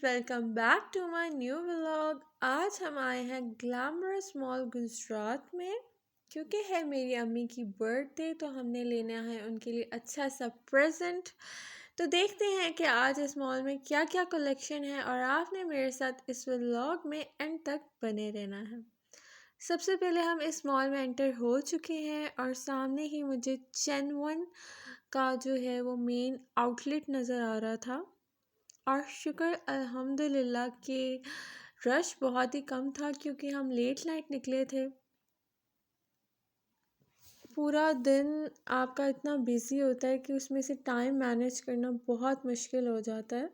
Welcome back to my new vlog. आज हम आए हैं ग्लैमरस मॉल गुजरात में क्योंकि है मेरी अम्मी की बर्थडे, तो हमने लेना है उनके लिए अच्छा सा प्रेजेंट। तो देखते हैं कि आज इस मॉल में क्या क्या कलेक्शन है और आपने मेरे साथ इस व्लॉग में एंड तक बने रहना है। सबसे पहले हम इस मॉल में एंटर हो चुके हैं और सामने ही मुझे चेनवन का जो है वो मेन आउटलेट नज़र आ रहा था। और शुक्र अल्हम्दुलिल्लाह कि रश बहुत ही कम था क्योंकि हम लेट नाइट निकले थे। पूरा दिन आपका इतना बिजी होता है कि उसमें से टाइम मैनेज करना बहुत मुश्किल हो जाता है।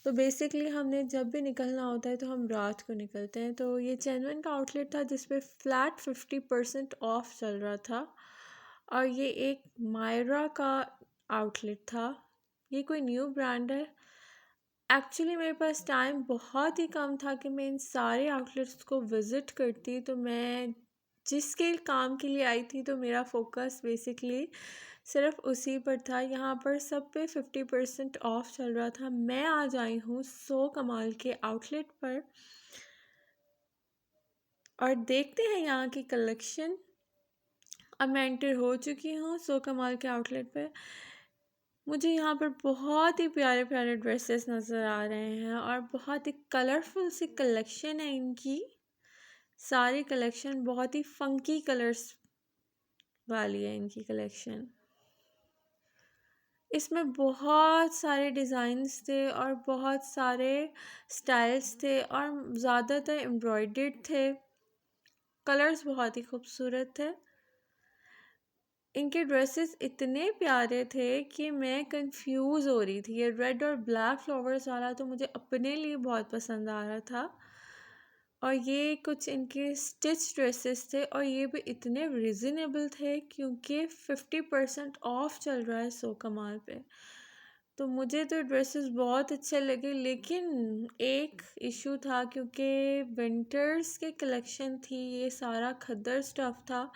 तो बेसिकली हमने जब भी निकलना होता है तो हम रात को निकलते हैं। तो ये चेनवन का आउटलेट था जिस पे फ्लैट 50% ऑफ चल रहा था और ये एक मायरा का आउटलेट था। ये कोई न्यू ब्रांड है। एक्चुअली मेरे पास टाइम बहुत ही कम था कि मैं इन सारे आउटलेट्स को विज़िट करती। तो मैं जिसके काम के लिए आई थी तो मेरा फोकस बेसिकली सिर्फ उसी पर था। यहाँ पर सब पे 50% ऑफ चल रहा था। मैं आज आई हूँ सो कमाल के आउटलेट पर और देखते हैं यहाँ की कलेक्शन। अब मैं एंटर हो चुकी हूँ सो कमाल के आउटलेट पर। मुझे यहाँ पर बहुत ही प्यारे प्यारे ड्रेसेस नज़र आ रहे हैं और बहुत ही कलरफुल सी कलेक्शन है इनकी। सारी कलेक्शन बहुत ही फंकी कलर्स वाली है इनकी कलेक्शन। इसमें बहुत सारे डिज़ाइंस थे और बहुत सारे स्टाइल्स थे और ज़्यादातर एम्ब्रॉयडर्ड थे। कलर्स बहुत ही खूबसूरत थे। इनके ड्रेसेस इतने प्यारे थे कि मैं कंफ्यूज हो रही थी। ये रेड और ब्लैक फ्लावर्स वाला तो मुझे अपने लिए बहुत पसंद आ रहा था और ये कुछ इनके स्टिच ड्रेसेस थे और ये भी इतने रिजनेबल थे क्योंकि 50% ऑफ चल रहा है सो कमाल पे। तो मुझे तो ड्रेसेस बहुत अच्छे लगे, लेकिन एक इशू था क्योंकि विंटर्स के कलेक्शन थी। ये सारा खद्दर स्टफ़ था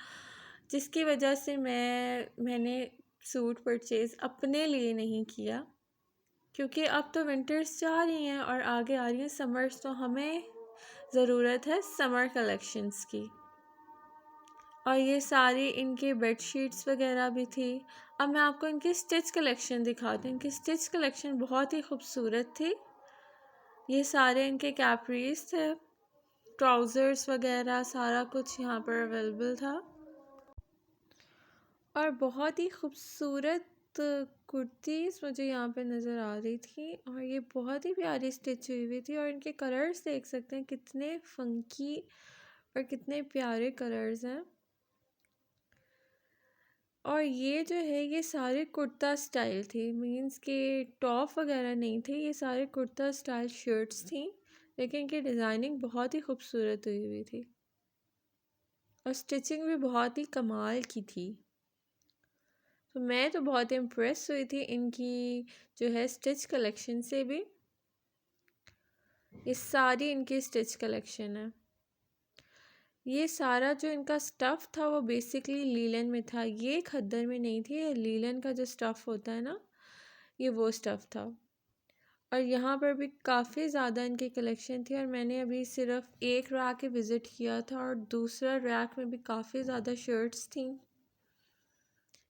जिसकी वजह से मैंने सूट परचेज़ अपने लिए नहीं किया क्योंकि अब तो विंटर्स जा रही हैं और आगे आ रही हैं समर्स, तो हमें ज़रूरत है समर कलेक्शंस की। और ये सारी इनके बेडशीट्स वगैरह भी थी। अब मैं आपको इनकी स्टिच कलेक्शन दिखाती हूँ। इनकी स्टिच कलेक्शन बहुत ही खूबसूरत थी। ये सारे इनके कैपरीज थे, ट्राउज़र्स वगैरह सारा कुछ यहाँ पर अवेलेबल था और बहुत ही खूबसूरत कुर्तीज़ मुझे यहाँ पे नज़र आ रही थी और ये बहुत ही प्यारी स्टिच हुई हुई थी और इनके कलर्स देख सकते हैं कितने फंकी और कितने प्यारे कलर्स हैं। और ये जो है ये सारे कुर्ता स्टाइल थी, मींस के टॉप वगैरह नहीं थे। ये सारे कुर्ता स्टाइल शर्ट्स थी, लेकिन इनकी डिज़ाइनिंग बहुत ही खूबसूरत हुई हुई थी और स्टिचिंग भी बहुत ही कमाल की थी। तो मैं तो बहुत इम्प्रेस हुई थी इनकी जो है स्टिच कलेक्शन से भी। ये सारी इनकी स्टिच कलेक्शन है। ये सारा जो इनका स्टफ़ था वो बेसिकली लीलन में था, ये खद्दर में नहीं थी। ये लीलन का जो स्टफ़ होता है ना, ये वो स्टफ़ था। और यहाँ पर भी काफ़ी ज़्यादा इनकी कलेक्शन थी और मैंने अभी सिर्फ एक रैक ही विज़िट किया था और दूसरा रैक में भी काफ़ी ज़्यादा शर्ट्स थी।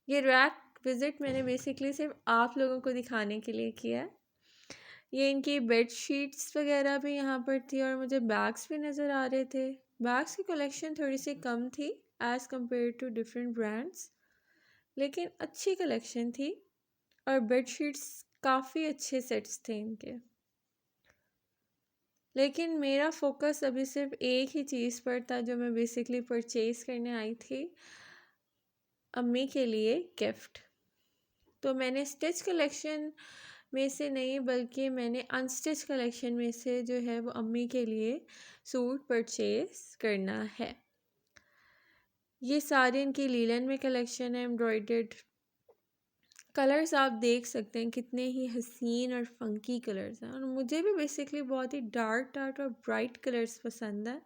ये रैक विज़िट मैंने बेसिकली सिर्फ आप लोगों को दिखाने के लिए किया है। ये इनकी बेड शीट्स वगैरह भी यहाँ पर थी और मुझे बैग्स भी नज़र आ रहे थे। बैग्स की कलेक्शन थोड़ी सी कम थी as compared to different brands, लेकिन अच्छी कलेक्शन थी और बेड शीट्स काफ़ी अच्छे सेट्स थे इनके। लेकिन मेरा फोकस अभी सिर्फ एक ही चीज़ पर था जो मैं बेसिकली परचेज़ करने आई थी, अम्मी के लिए गिफ्ट। तो मैंने स्टिच कलेक्शन में से नहीं बल्कि मैंने अनस्टिच कलेक्शन में से जो है वो अम्मी के लिए सूट परचेज़ करना है। ये सारे इनकी लीलन में कलेक्शन है, एम्ब्रॉयडर्ड। कलर्स आप देख सकते हैं कितने ही हसीन और फंकी कलर्स हैं और मुझे भी बेसिकली बहुत ही डार्क डार्क और ब्राइट कलर्स पसंद है।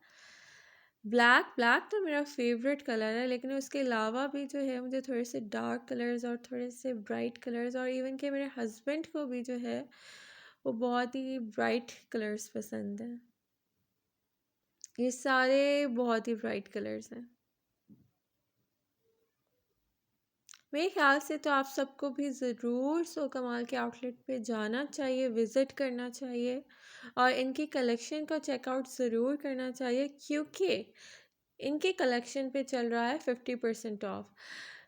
ब्लैक तो मेरा फेवरेट कलर है, लेकिन उसके अलावा भी जो है मुझे थोड़े से डार्क कलर्स और थोड़े से ब्राइट कलर्स और इवन कि मेरे हस्बैंड को भी जो है वो बहुत ही ब्राइट कलर्स पसंद हैं। ये सारे बहुत ही ब्राइट कलर्स हैं। मेरे ख्याल से तो आप सबको भी ज़रूर सो कमाल के आउटलेट पे जाना चाहिए, विज़िट करना चाहिए और इनकी कलेक्शन को चेकआउट ज़रूर करना चाहिए, क्योंकि इनके कलेक्शन पे चल रहा है 50% ऑफ।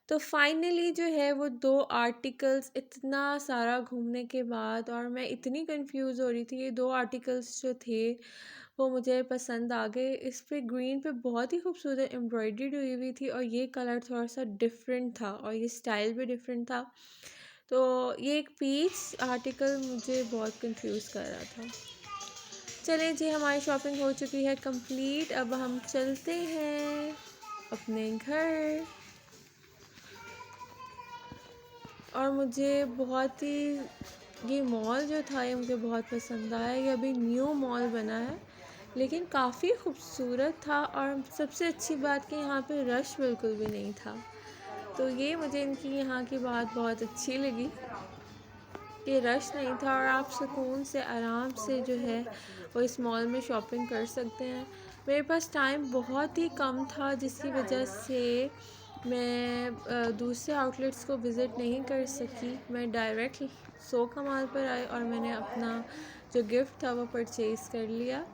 तो फाइनली जो है वो 2 आर्टिकल्स इतना सारा घूमने के बाद, और मैं इतनी कंफ्यूज हो रही थी, ये 2 आर्टिकल्स जो थे वो मुझे पसंद आ गए। इस पे ग्रीन पे बहुत ही खूबसूरत एम्ब्रॉयडरी हुई हुई थी और ये कलर थोड़ा सा डिफरेंट था और ये स्टाइल भी डिफरेंट था। तो ये एक पीच आर्टिकल मुझे बहुत कंफ्यूज कर रहा था। चलें जी, हमारी शॉपिंग हो चुकी है कंप्लीट। अब हम चलते हैं अपने घर। और मुझे बहुत ही ये मॉल जो था ये मुझे बहुत पसंद आया। ये अभी न्यू मॉल बना है लेकिन काफ़ी खूबसूरत था, और सबसे अच्छी बात कि यहाँ पे रश बिल्कुल भी नहीं था। तो ये मुझे इनकी यहाँ की बात बहुत अच्छी लगी कि रश नहीं था और आप सुकून से आराम से जो है वो इस मॉल में शॉपिंग कर सकते हैं। मेरे पास टाइम बहुत ही कम था जिसकी वजह से मैं दूसरे आउटलेट्स को विज़िट नहीं कर सकी। मैं डायरेक्ट सो कमाल पर आई और मैंने अपना जो गिफ्ट था वो परचेज़ कर लिया।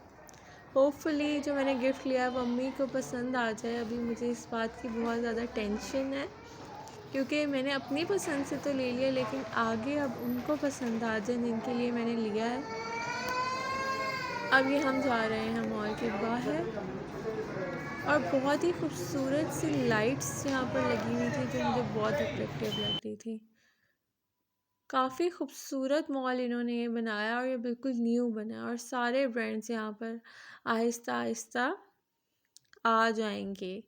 होपफुली जो मैंने गिफ्ट लिया वो मम्मी को पसंद आ जाए। अभी मुझे इस बात की बहुत ज़्यादा टेंशन है, क्योंकि मैंने अपनी पसंद से तो ले लिया लेकिन आगे अब उनको पसंद आ जाए जिनके लिए मैंने लिया है। अब ये हम जा रहे हैं मॉल के बाहर, और बहुत ही खूबसूरत सी लाइट्स यहाँ पर लगी हुई थी जो मुझे बहुत अट्रैक्टिव लग रही थी। काफ़ी खूबसूरत मॉल इन्होंने ये बनाया और ये बिल्कुल न्यू बना, और सारे ब्रांड्स यहाँ पर आहिस्ता आहिस्ता आ जाएंगे।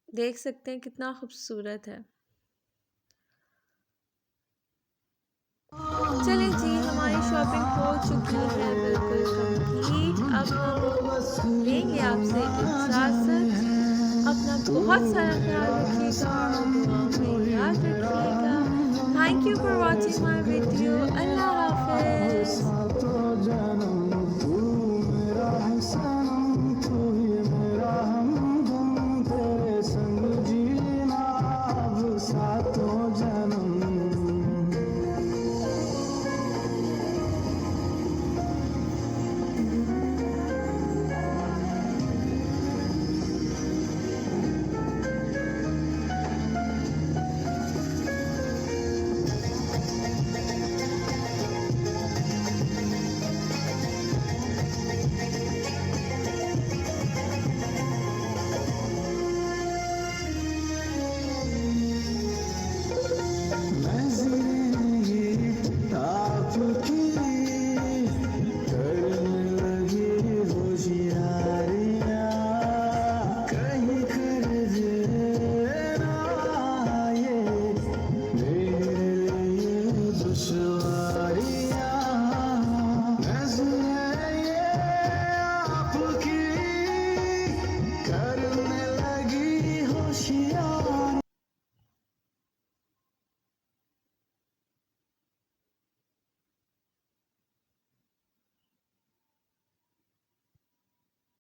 देख सकते हैं कितना खूबसूरत है। चलें जी, हमारी शॉपिंग हो चुकी है बिल्कुल कंप्लीट। अब हम लेंगे आपसे इजाज़त। अपना बहुत सारा ख्याल रखिएगा और दुआ में याद रखिएगा। Thank you for watching my video. Allah हाफिज़।